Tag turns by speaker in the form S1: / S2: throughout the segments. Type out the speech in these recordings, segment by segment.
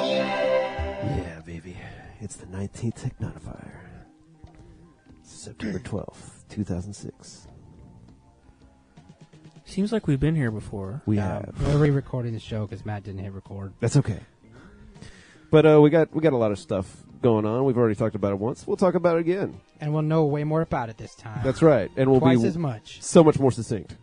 S1: Yeah, baby. It's the 19th Technodifier. September 12th, 2006.
S2: Seems like we've been here before.
S1: We have.
S3: We're re-recording the show because Matt didn't hit record.
S1: That's okay. But we got a lot of stuff going on. We've already talked about it once. We'll talk about it again.
S3: And we'll know way more about it this time.
S1: That's right. And we'll
S3: Twice
S1: be
S3: as much.
S1: so much more succinct.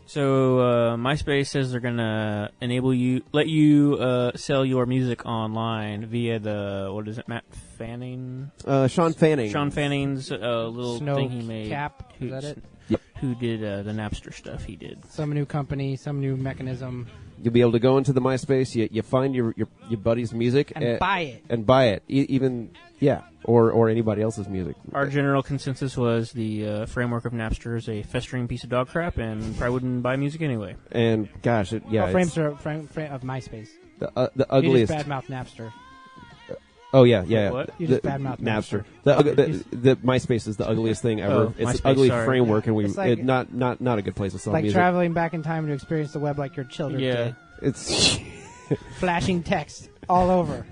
S2: So MySpace says they're gonna let you sell your music online via the Matt Fanning?
S1: Sean Fanning.
S2: Sean Fanning's little
S3: Snow
S2: thing he made.
S3: Cap, is that it?
S1: Yep.
S2: Who did the Napster stuff? He did.
S3: Some new company, some new mechanism.
S1: You'll be able to go into the MySpace. You find your buddy's music
S3: And buy it.
S1: And buy it. Even or anybody else's music.
S2: Our general consensus was the framework of Napster is a festering piece of dog crap, and probably wouldn't buy music anyway.
S1: And gosh,
S3: Frame of MySpace.
S1: The
S3: You
S1: ugliest.
S3: just badmouth Napster.
S1: Oh yeah.
S2: What?
S3: You just badmouth
S1: Napster. The MySpace is the ugliest thing ever.
S2: Oh,
S1: it's
S2: MySpace,
S1: an ugly
S2: sorry.
S1: framework, and
S3: It's like-
S1: not a good place to sell
S3: Like
S1: music.
S3: traveling back in time to experience the web like your children
S2: Yeah.
S3: did.
S1: It's
S3: Flashing text all over.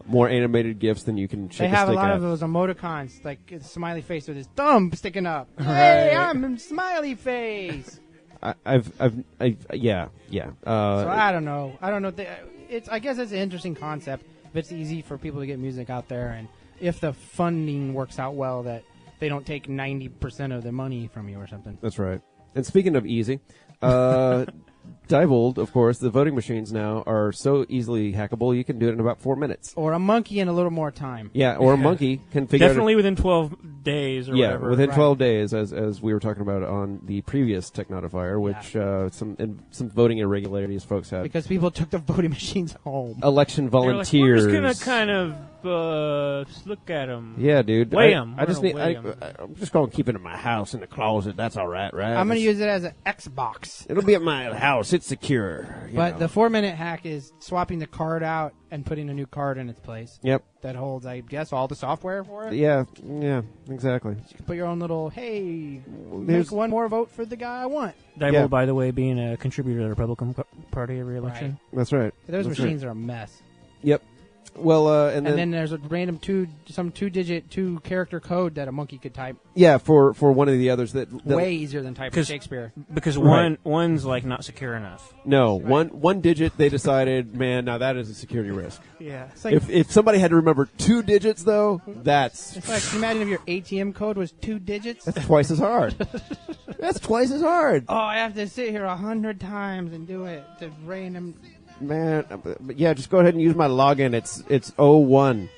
S1: more animated GIFs than you can shake
S3: They
S1: a
S3: have a
S1: stick
S3: lot
S1: at.
S3: of those emoticons, like a smiley face with his thumb sticking up. Hey, I'm a smiley face.
S1: Yeah.
S3: So I don't know. I guess it's an interesting concept. If it's easy for people to get music out there, and if the funding works out well, that they don't take 90% of the money from you or something.
S1: That's right. And speaking of easy, Diebold, of course, the voting machines now are so easily hackable, you can do it in about 4 minutes.
S3: Or a monkey in a little more time.
S1: Yeah, or a monkey can figure
S2: Definitely within 12 days or
S1: yeah,
S2: whatever.
S1: within
S3: Right.
S1: 12 days, as we were talking about on the previous Technodifier, which some voting irregularities folks had.
S3: Because people took the voting machines home.
S1: Election
S2: They're like,
S1: volunteers.
S2: we're just gonna kind of look at them.
S1: Yeah, dude.
S2: Weigh 'em.
S1: I just
S2: We're
S1: need.
S2: gonna weigh 'em.
S1: I'm just gonna keep it in my house in the closet. That's all right, right?
S3: I'm going to use it as an Xbox.
S1: It'll be at my house. It's secure. you
S3: But
S1: know.
S3: the 4-minute hack is swapping the card out and putting a new card in its place.
S1: Yep.
S3: That holds, I guess, all the software for it.
S1: Yeah. Exactly.
S3: You can put your own little, hey,
S1: There's-
S3: make one more vote for the guy I want.
S2: Diebold,
S1: Yeah.
S2: by the way, being a contributor to the Republican Party every election.
S1: That's right.
S3: Those
S1: That's
S3: machines are a mess.
S1: Yep. Well,
S3: And then there's a random two-digit, two-character code that a monkey could type.
S1: yeah, for one of the others that
S3: Way easier than typing
S2: 'Cause-
S3: Shakespeare.
S2: Because
S1: Right.
S2: one's like not secure enough.
S1: no one digit they decided, man, now that is a security risk.
S3: Yeah. It's like,
S1: If somebody had to remember 2 digits though, that's
S3: it's like, can you imagine if your ATM code was 2 digits?
S1: that's twice as hard. That's twice as hard,
S3: Oh, I have to sit here 100 times and do it to random.
S1: man. But yeah, just go ahead and use my login. It's 01.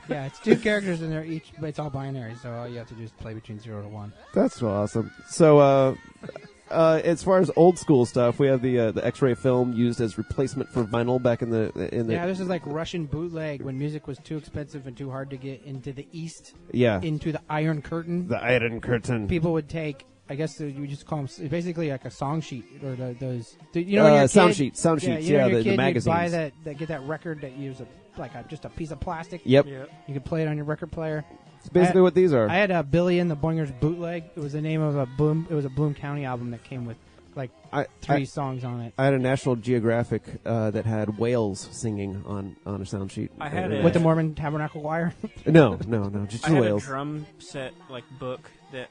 S3: Yeah, it's 2 characters and they're each, but it's all binary, so all you have to do is play between 0 to 1.
S1: That's awesome. So, as far as old school stuff, we have the X-ray film used as replacement for vinyl back in the
S3: Yeah, this is like Russian bootleg when music was too expensive and too hard to get into the East,
S1: yeah,
S3: into the Iron Curtain.
S1: the Iron Curtain.
S3: People would take, I guess you just call them, it's basically like a song sheet or those. You know, when you're a
S1: sound
S3: kid-
S1: sheets,
S3: Yeah, you know,
S1: yeah,
S3: when you're a
S1: the
S3: kid,
S1: magazines.
S3: you'd buy that, get that record that you use just a piece of plastic.
S1: Yep,
S3: You could play it on your record player.
S1: it's basically what these are.
S3: I had Billy and the Boingers bootleg. It was the name of a Bloom. It was a Bloom County album that came with like 3 songs on it.
S1: I had a National Geographic that had whales singing on a sound sheet.
S2: I had it.
S3: With the Mormon Tabernacle Choir.
S1: No, just
S2: I
S1: the
S2: had
S1: whales.
S2: a drum set book that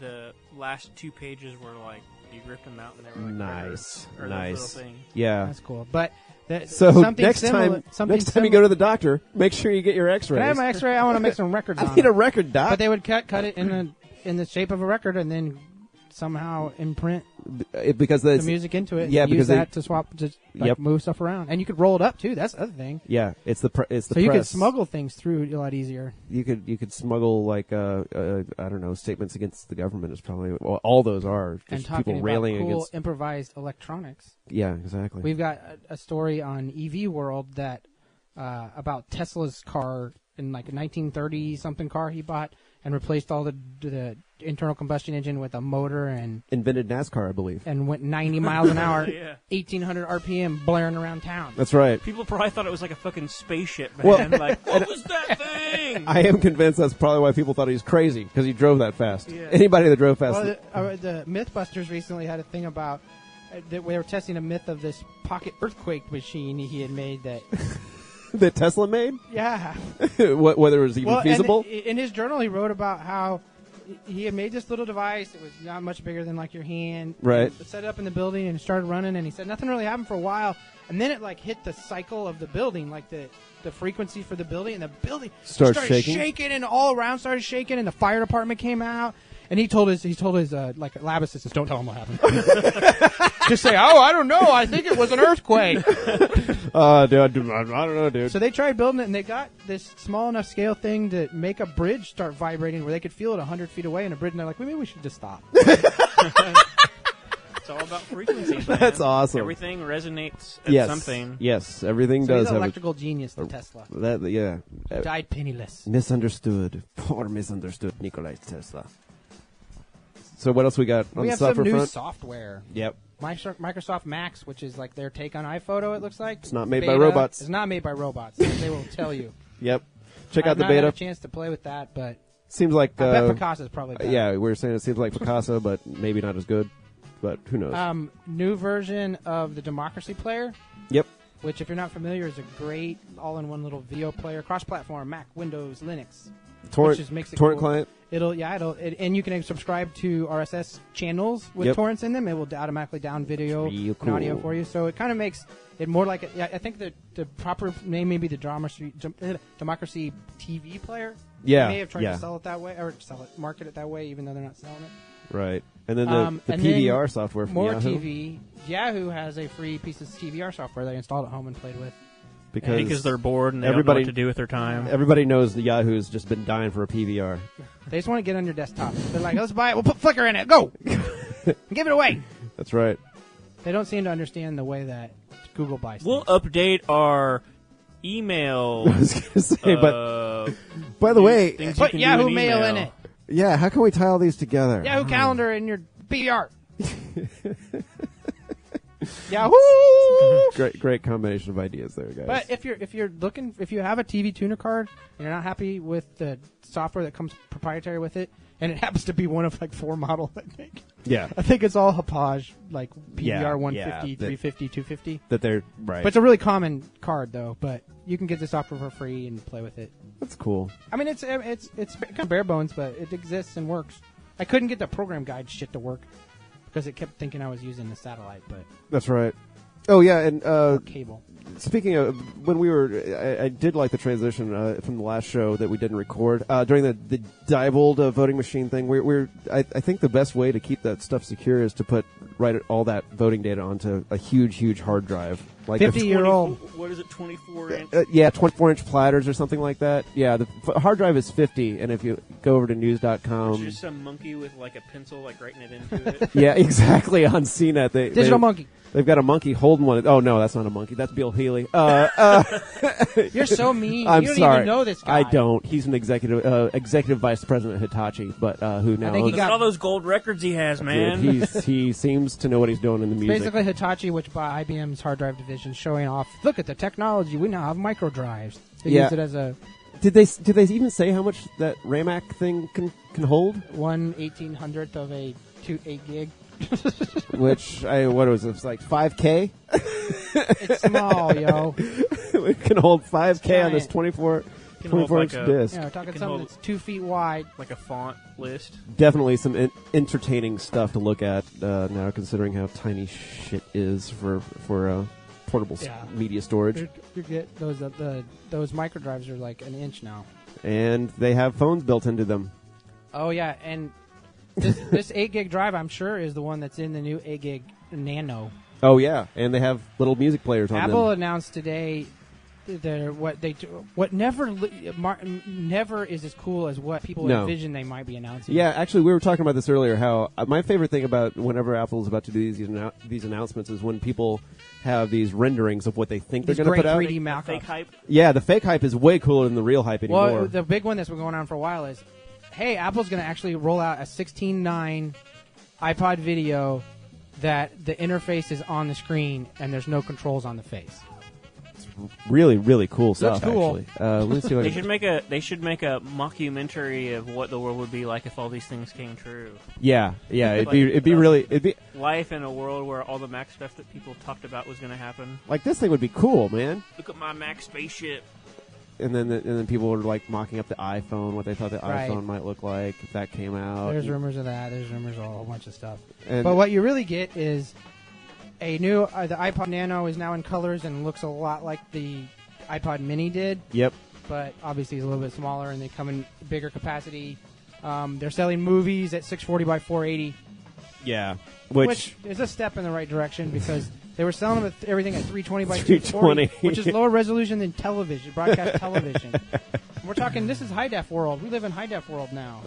S2: the last 2 pages were like you ripped them out and they were like
S1: Nice,
S2: or
S1: nice.
S2: Little thing.
S1: Yeah.
S3: That's cool. But
S1: So
S3: something
S1: next
S3: similar,
S1: time you go to the doctor, make sure you get your X-rays.
S3: Can I have my X-ray? I want to make some records on
S1: I need
S3: it.
S1: a record, doc.
S3: But they would cut it in the shape of a record and then somehow imprint
S1: because
S3: the music into it.
S1: yeah,
S3: and
S1: because
S3: use that to swap,
S1: Yep.
S3: move stuff around, and you could roll it up too. That's the other thing.
S1: Yeah, it's the
S3: So you could
S1: press.
S3: smuggle things through a lot easier.
S1: You could smuggle I don't know, statements against the government is probably all those are
S3: And
S1: just
S3: talking
S1: people
S3: about
S1: railing
S3: cool
S1: against.
S3: improvised electronics.
S1: Yeah, exactly.
S3: We've got a story on EV World that about Tesla's car in like a 1930 something car he bought and replaced all the internal combustion engine with a motor and
S1: Invented NASCAR, I believe.
S3: went 90 miles an hour,
S2: Yeah.
S3: 1,800 RPM, blaring around town.
S1: That's right.
S2: People probably thought it was like a fucking spaceship, man.
S1: Well-
S2: Like, what was that thing?
S1: I am convinced that's probably why people thought he was crazy, because he drove that fast.
S2: Yeah.
S1: Anybody that drove fast.
S3: Well, the Mythbusters recently had a thing about that they were testing a myth of this pocket earthquake machine he had made that.
S1: that Tesla made?
S3: Yeah.
S1: Whether it was even
S3: Well,
S1: feasible?
S3: and in his journal, he wrote about how he had made this little device. It was not much bigger than like your hand.
S1: Right.
S3: And set it up in the building and started running. And he said nothing really happened for a while. And then it like hit the cycle of the building, like the frequency for the building, and the building
S1: Started
S3: started
S1: shaking?
S3: and all around started shaking, and the fire department came out. And he told his like lab assistants, don't tell him what happened. Just say, oh, I don't know. I think it was an earthquake.
S1: Dude, I don't know, dude.
S3: So they tried building it, and they got this small enough scale thing to make a bridge start vibrating where they could feel it 100 feet away in a bridge, and they're like, well, maybe we should just stop.
S2: It's all about frequencies, man.
S1: That's awesome.
S2: Everything resonates at
S1: Yes.
S2: something.
S1: Yes, everything
S3: So
S1: does
S3: he's an
S1: have
S3: electrical genius, the Tesla.
S1: yeah.
S3: Died penniless.
S1: Misunderstood. Poor misunderstood Nikolai Tesla. So what else we got on
S3: We
S1: the
S3: have some
S1: software
S3: new
S1: front?
S3: software.
S1: Yep.
S3: Microsoft Max, which is like their take on iPhoto, it looks like.
S1: It's not made by
S3: Beta.
S1: robots.
S3: It's not made by robots. They will tell you.
S1: Yep. Check
S3: I've
S1: out the
S3: not had
S1: beta.
S3: a chance to play with that, but
S1: Seems like
S3: I bet Picasso's probably better.
S1: yeah, we were saying it seems like Picasso, but maybe not as good. But who knows?
S3: New version of the Democracy Player,
S1: Yep.
S3: which, if you're not familiar, is a great all-in-one little video player, cross-platform, Mac, Windows, Linux.
S1: Torrent,
S3: which makes it
S1: torrent
S3: cool.
S1: client.
S3: And you can subscribe to RSS channels with
S1: Yep.
S3: torrents in them. It will automatically down video
S1: Real
S3: and audio
S1: cool.
S3: for you. So it kind of makes it more like I think the proper name may be the Democracy TV player.
S1: Yeah,
S3: They may have tried
S1: yeah.
S3: to sell it that way or market it that way, even though they're not selling it.
S1: Right. And then the
S3: And then
S1: PVR software from
S3: More
S1: Yahoo.
S3: TV. Yahoo has a free piece of TVR software they installed at home and played with.
S2: Because they're bored and they
S1: everybody-
S2: don't know what to do with their time.
S1: Everybody knows the Yahoo's just been dying for a PVR.
S3: They just want to get on your desktop. They're like, let's buy it. We'll put Flickr in it. Go. Give it away.
S1: That's right.
S3: They don't seem to understand the way that Google buys
S2: We'll
S3: things.
S2: update our email.
S1: I was going to say, but by the way,
S2: things you
S3: Put
S2: can
S3: Yahoo
S2: do in
S3: Mail
S2: email.
S3: in it.
S1: yeah, how can we tie all these together?
S3: Yahoo Calendar in your PVR. Yahoo!
S1: Great combination of ideas there, guys.
S3: But if you have a TV tuner card and you're not happy with the software that comes proprietary with it, and it happens to be one of like 4 models,
S1: yeah,
S3: I think it's all Hauppauge, like
S1: Yeah,
S3: PVR 150,
S1: yeah, that-
S3: 350, 250.
S1: that they're right.
S3: But it's a really common card though. But you can get the software for free and play with it.
S1: That's cool.
S3: I mean, it's kind of bare bones, but it exists and works. I couldn't get the program guide shit to work because it kept thinking I was using the satellite, but
S1: That's right. Oh yeah, and
S3: or cable.
S1: speaking of when we were, I did like the transition from the last show that we didn't record during the Diebold voting machine thing. I think the best way to keep that stuff secure is to put all that voting data onto a huge hard drive, like
S3: 50-year-old.
S2: What is it, 24 inch?
S1: yeah, 24-inch platters or something like that. Yeah, the hard drive is 50, and if you go over to news.com,
S2: There's just some monkey with like a pencil like writing it into it.
S1: yeah, exactly on CNET
S3: Digital monkey.
S1: They've got a monkey holding one. Oh no, that's not a monkey. That's Bill Healy.
S3: You're so mean.
S1: I'm
S3: you don't
S1: sorry.
S3: even know this guy.
S1: I don't. He's an executive vice president at Hitachi, but who now?
S3: think he
S1: owns-
S2: Look
S3: got-
S2: at all those gold records he has, man.
S1: Dude, he seems to know what he's doing in the music.
S3: Basically, Hitachi, which bought IBM's hard drive division, showing off. Look at the technology. We now have micro drives. They
S1: Yeah.
S3: use it as a
S1: Did they even say how much that RAMAC thing can hold?
S3: 1/1800th of a 8 gig.
S1: Which what was it? It was like 5K.
S3: It's small, yo.
S1: It can hold 5K on this
S3: giant.
S1: 24
S2: Can hold
S1: 24 inch
S2: like a-
S1: disc.
S3: Yeah, we're talking
S2: Can
S3: something
S2: hold-
S3: that's 2 feet wide.
S2: Like a font list.
S1: Definitely some entertaining stuff to look at now, considering how tiny shit is for portable
S3: Yeah.
S1: media storage.
S3: You get those micro drives are like an inch now.
S1: And they have phones built into them.
S3: Oh yeah, and this 8 gig drive, I'm sure, is the one that's in the new 8 gig Nano.
S1: Oh yeah, and they have little music players on
S3: Apple
S1: them.
S3: announced today what never is as cool as what people
S1: No.
S3: envision they might be announcing.
S1: Yeah, actually, we were talking about this earlier. How my favorite thing about whenever Apple is about to do these announcements is when people have these renderings of what they think
S3: these
S1: they're going to
S3: great
S1: put out.
S3: 3D mock
S2: Fake hype.
S1: Yeah, the fake hype is way cooler than the real hype anymore.
S3: Well, the big one that's been going on for a while is hey, Apple's going to actually roll out a 16:9 iPod video that the interface is on the screen and there's no controls on the face.
S1: Really, really cool stuff.
S3: cool.
S1: Actually, let me see what
S2: They should make a mockumentary of what the world would be like if all these things came true.
S1: Yeah, it'd be
S2: Life in a world where all the Mac stuff that people talked about was going to happen.
S1: like this thing would be cool, man.
S2: Look at my Mac spaceship.
S1: And then people were like mocking up the iPhone, what they thought the
S3: Right.
S1: iPhone might look like if that came out.
S3: There's rumors of that. There's rumors of a whole bunch of stuff.
S1: And-
S3: But what you really get is a new the iPod Nano is now in colors and looks a lot like the iPod Mini did,
S1: Yep.
S3: but obviously it's a little bit smaller and they come in bigger capacity. They're selling movies at 640 by 480,
S1: Yeah.
S3: which is a step in the right direction because they were selling them at everything at 320 by
S1: 320.
S3: 240, which is lower resolution than television, broadcast television. We're talking, this is high def world. We live in high def world now.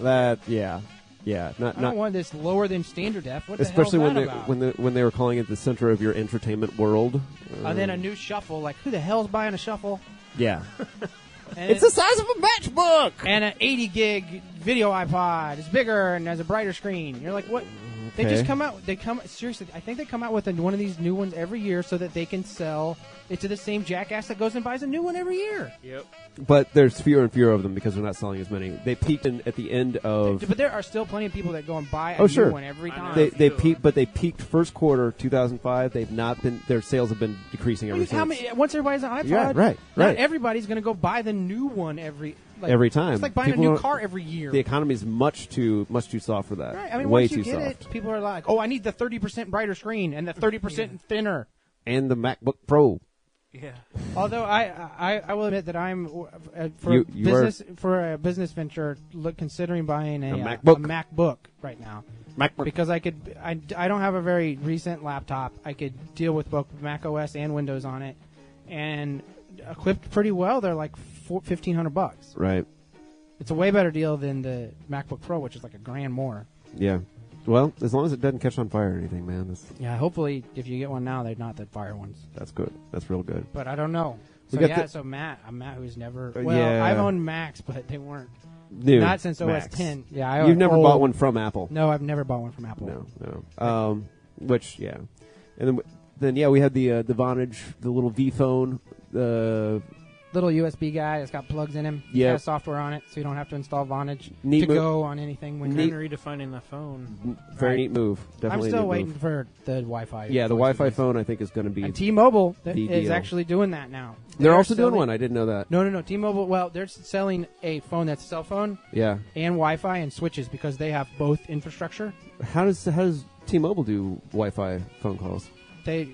S1: Yeah.
S3: I don't want this lower than standard def. What the
S1: especially
S3: hell
S1: when
S3: is that about?
S1: when they were calling it the center of your entertainment world.
S3: And then a new shuffle. Like, who the hell's buying a shuffle?
S1: Yeah.
S3: And
S1: It's the size of a matchbook.
S3: and an 80 gig video iPod. It's bigger and has a brighter screen. You're like, what? They
S1: Okay.
S3: just come out. Seriously. I think they come out with one of these new ones every year so that they can sell it to the same jackass that goes and buys a new one every year.
S2: Yep.
S1: But there's fewer and fewer of them because they're not selling as many. They peaked at the end of.
S3: But there are still plenty of people that go and buy a
S1: Oh,
S3: new
S1: sure.
S3: one every
S2: I
S3: time.
S2: know.
S1: They peaked first quarter 2005. They've not been. Their sales have been decreasing ever
S3: How
S1: since.
S3: many, once everybody's an iPod,
S1: Yeah, right.
S3: Not everybody's going to go buy the new one every
S1: time.
S3: It's like buying
S1: People
S3: a new
S1: don't-
S3: car every year.
S1: The economy is much too soft for that.
S3: Right. I mean,
S1: way
S3: once you
S1: too
S3: get
S1: soft.
S3: it, people are like, "Oh, I need the 30% brighter screen and the 30% thinner."
S1: And the MacBook Pro.
S2: Yeah.
S3: Although I will admit that I'm for
S1: You
S3: a business venture considering buying a
S1: MacBook.
S3: a MacBook right now
S1: MacBook.
S3: because I don't have a very recent laptop. I could deal with both Mac OS and Windows on it, and equipped pretty well. They're like $1,500.
S1: Right.
S3: It's a way better deal than the MacBook Pro, which is like $1,000 more.
S1: Yeah. Well, as long as it doesn't catch on fire or anything, man,
S3: Yeah, hopefully if you get one now, they're not the fire ones.
S1: that's good. That's real good.
S3: But I don't know.
S1: We
S3: So
S1: got
S3: so Matt who's never.
S1: Uh,
S3: Well,
S1: yeah.
S3: I've owned Macs, but they weren't.
S1: New
S3: Not since
S1: Macs.
S3: OS 10. Yeah,
S1: You've never bought one from Apple.
S3: No, I've never bought one from Apple.
S1: No. Which, yeah. And then yeah, we had the Vonage, the little V phone.
S3: Little USB guy that's got plugs in him.
S1: Yeah.
S3: It has software on it, so you don't have to install Vonage
S1: Neat
S3: to
S1: move.
S3: go on anything. When
S2: Kind
S3: you're,
S2: of redefining the phone.
S1: Very
S3: Right.
S1: neat move.
S3: I'm
S1: Definitely a
S3: still
S1: neat
S3: waiting
S1: move.
S3: for the Wi-Fi.
S1: Yeah, the
S3: voice
S1: Wi-Fi
S3: release.
S1: phone I think is going to be.
S3: And T-Mobile
S1: the
S3: is
S1: deal.
S3: actually doing that now.
S1: They're also doing
S3: selling-
S1: one. I didn't know that.
S3: No. T-Mobile. Well, they're selling a phone that's a cell phone
S1: Yeah.
S3: and Wi-Fi and switches because they have both infrastructure.
S1: How does T-Mobile do Wi-Fi phone calls?
S3: They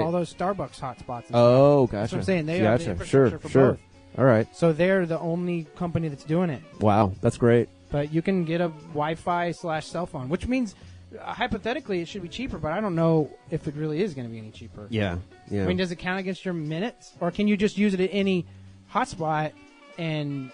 S3: all those Starbucks hotspots. And
S1: Oh,
S3: stuff.
S1: gotcha.
S3: That's what I'm saying. They have the
S1: Gotcha.
S3: infrastructure for
S1: Sure.
S3: both.
S1: All right.
S3: So they're the only company that's doing it.
S1: Wow, that's great.
S3: But you can get a Wi-Fi / cell phone, which means hypothetically it should be cheaper. But I don't know if it really is going to be any cheaper.
S1: Yeah.
S3: I mean, does it count against your minutes, or can you just use it at any hotspot? And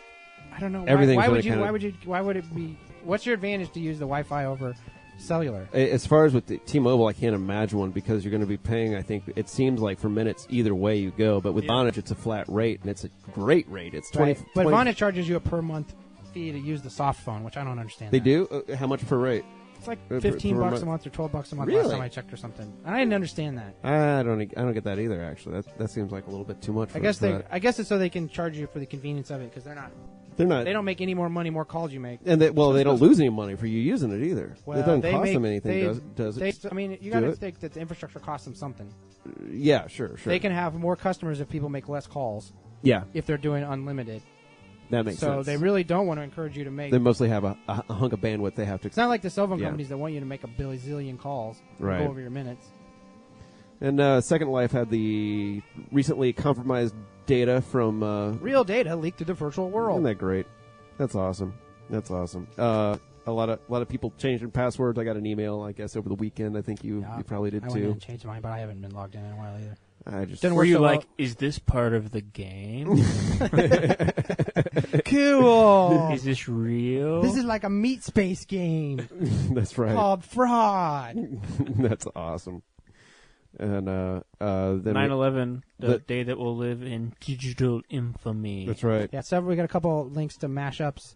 S3: I don't know.
S1: Everything's
S3: Why
S1: gonna
S3: would you?
S1: count.
S3: Why would it be? What's your advantage to use the Wi-Fi over cellular?
S1: As far as with the T-Mobile, I can't imagine one because you're going to be paying, I think, it seems like for minutes either way you go. But with
S2: Yeah.
S1: Vonage, it's a flat rate, and it's a great rate. It's 20.
S3: Right. But
S1: 20
S3: Vonage charges you a per month fee to use the soft phone, which I don't understand.
S1: They
S3: that.
S1: do? How much per rate?
S3: It's like
S1: Per-
S3: $15
S1: per
S3: a
S1: month.
S3: month or $12 a month.
S1: Really?
S3: Last time I checked or something, and I didn't understand that.
S1: I don't get that either. Actually, that seems like a little bit too much.
S3: I
S1: For
S3: guess
S1: that.
S3: I guess it's so they can charge you for the convenience of it because
S1: They're not.
S3: they don't make any more money, more calls you make.
S1: And they don't lose any money for you using it either.
S3: Well,
S1: it doesn't
S3: they
S1: cost
S3: make-
S1: them anything,
S3: they-
S1: does it?
S3: I mean, you
S1: Do
S3: got to
S1: it?
S3: think that the infrastructure costs them something.
S1: Yeah, sure.
S3: They can have more customers if people make less calls
S1: Yeah,
S3: if they're doing unlimited.
S1: that makes
S3: So
S1: sense.
S3: they really don't want to encourage you to make.
S1: They mostly have a hunk of bandwidth they have to.
S3: It's not like the cell phone
S1: Yeah.
S3: companies that want you to make a bazillion calls, and
S1: Right.
S3: go over your minutes.
S1: And Second Life had the recently compromised data from.
S3: Real data leaked through the virtual world.
S1: Isn't that great? That's awesome. That's awesome. A lot of people changing passwords. I got an email, I guess, over the weekend. I think you probably did
S3: I went in
S1: too.
S3: and changed mine, but I haven't been logged in a while either.
S1: I just
S3: Didn't
S2: Were
S3: work
S2: you
S3: so
S2: like,
S3: well.
S2: is this part of the game?
S3: Cool.
S2: Is this real?
S3: This is like a meat space game
S1: That's right.
S3: called Fraud.
S1: That's awesome. And then
S2: 9/11, the
S1: the-
S2: day that will live in digital infamy.
S1: that's right.
S3: Yeah, we got a couple links to mashups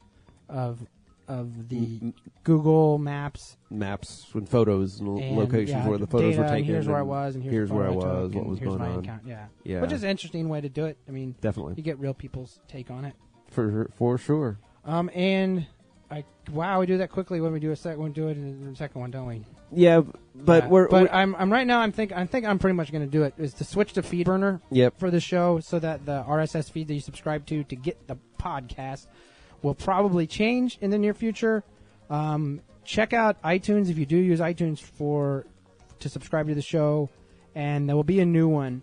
S3: of of the Google Maps
S1: Maps and photos and,
S3: and
S1: locations where the photos
S3: data,
S1: were taken.
S3: and here's where I was, and here's
S1: where I
S3: the photo
S1: was,
S3: took,
S1: what
S3: and
S1: was
S3: here's
S1: going
S3: my
S1: on.
S3: account. Yeah.
S1: Yeah.
S3: Which is an interesting way to do it. I mean,
S1: Definitely.
S3: you get real people's take on it.
S1: For sure.
S3: And we do that quickly when we do we do it in the second one, don't we?
S1: Yeah, but
S3: I'm right now. I think I'm pretty much going to do it. Is to switch to FeedBurner.
S1: Yep.
S3: For the show, so that the RSS feed that you subscribe to get the podcast will probably change in the near future. Check out iTunes if you do use iTunes to subscribe to the show, and there will be a new one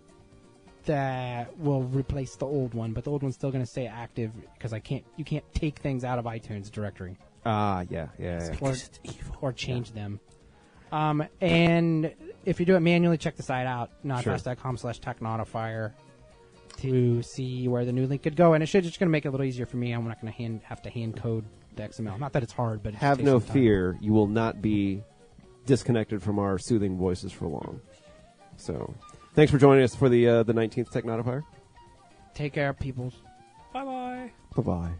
S3: that will replace the old one, but the old one's still going to stay active because you can't take things out of iTunes directory.
S1: Yeah.
S3: Or change them. And if you do it manually, check the site out, nodfast.com/Technodifier, to see where the new link could go. And it's just going to make it a little easier for me. I'm not going to have to hand code the XML. Not that it's hard, but it
S1: have
S3: takes
S1: no
S3: some time.
S1: fear. You will not be disconnected from our soothing voices for long. So, thanks for joining us for the 19th Technodifier.
S3: Take care, peoples.
S2: Bye-bye.
S1: Bye-bye.